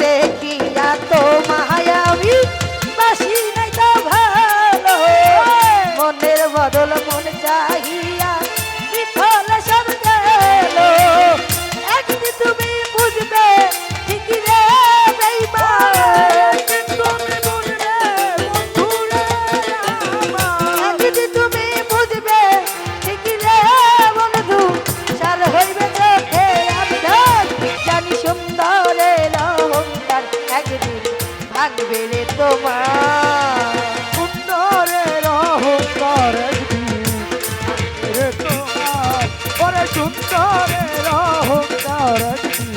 দেখিয়া তো মায়াবী বাসি নাই তো ভালো মনের বদল মন চাহিয়া বিফল সব গেল একদিন তুমি বুঝবে ঠিকই রে বেঈমান একদিন তুমি বুঝবে ঠিকই রে বন্ধু সার হইবে চোখে আবদার জানি সুন্দরের অহংকার একদিন ভাঙবে রে তোমার সুন্দরের অহংকার একদিন রে তোমার ওরে সুন্দরের অহংকার একদিন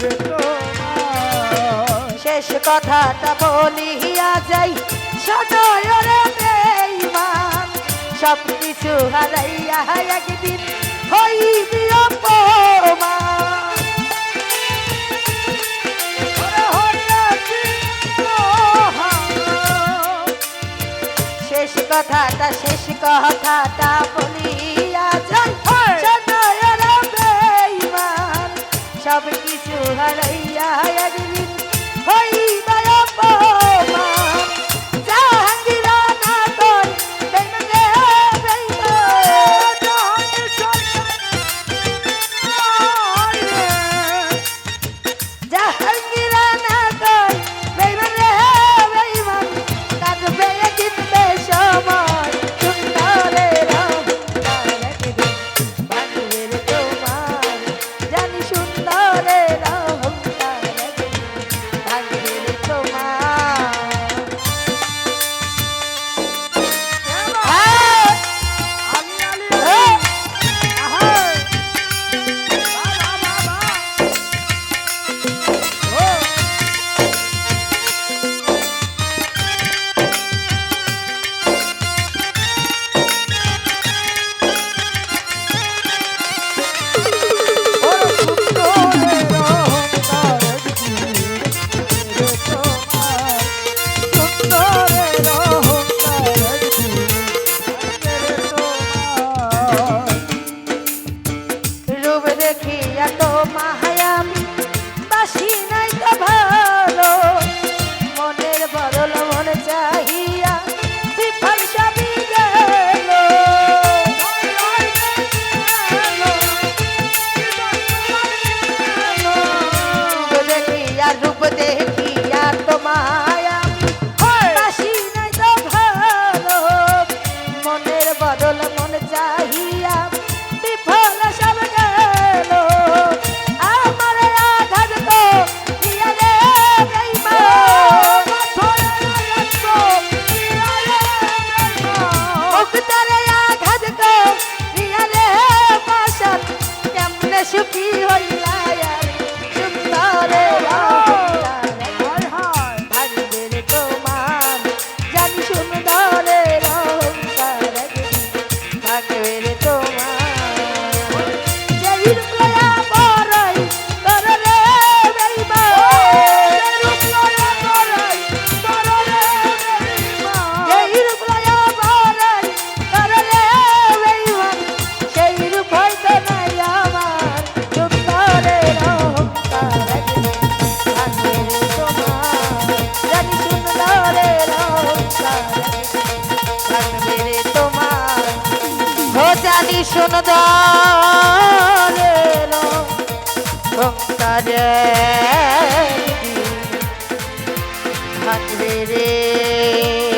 রে তোমার শেষ কথাটা বলিয়া যাই সদয় রে বেঈমান সব কিছু হারাইয়া একদিন হইবি অপমান শেষ কথাটা বলিয়া যাই সদয় রে বেঈমান সব কিছু হারাইয়া একদিন হইবা অপমান জাহাঙ্গীরা না কই বেঈমান রে জাহাঙ্গীরা না কই বেঈমান রে বেঈমান কাঁদবে একদিন বেসময় সুন্দরের অহংকার একদিন ভাঙবে রে তোমার জানি সুন্দরের অহংকার একদিন ভাঙবে রে তোমার রূপ দেখিয়া তো মায়াবী বাসি নাই তো ভালো মনের বদল মন চাহিয়া বিফল সবই গেল রূপ দেখিয়া তো মায়াবী বাসি নাই তো ভালো মনের বদল মন চাহিয়া বিফল সব গেল আমার আঘাত তো দিয়া রে বেঈমান মুক্তারে আঘাত তো দিয়া রে পাশান কেমনে সুখী হইলা সুন্দরে ভাঙবে রে তোমার জানি সুন্দরের অহংকার একদিন ভাঙবে রে তোমার যেই রূপ লয়া বড়াই কর রে বেঈমান যেই রূপ লয়া বড়াই কর রে বেঈমান সেই রূপ হইতে নাই আমার সুন্দরের অহংকার একদিন ভাঙবে রে তোমার জানি সুন্দরের অহংকার ভাঙবে রে তোমার ও জানি সুন্দরের অহংকার একদিন ভাঙবে রে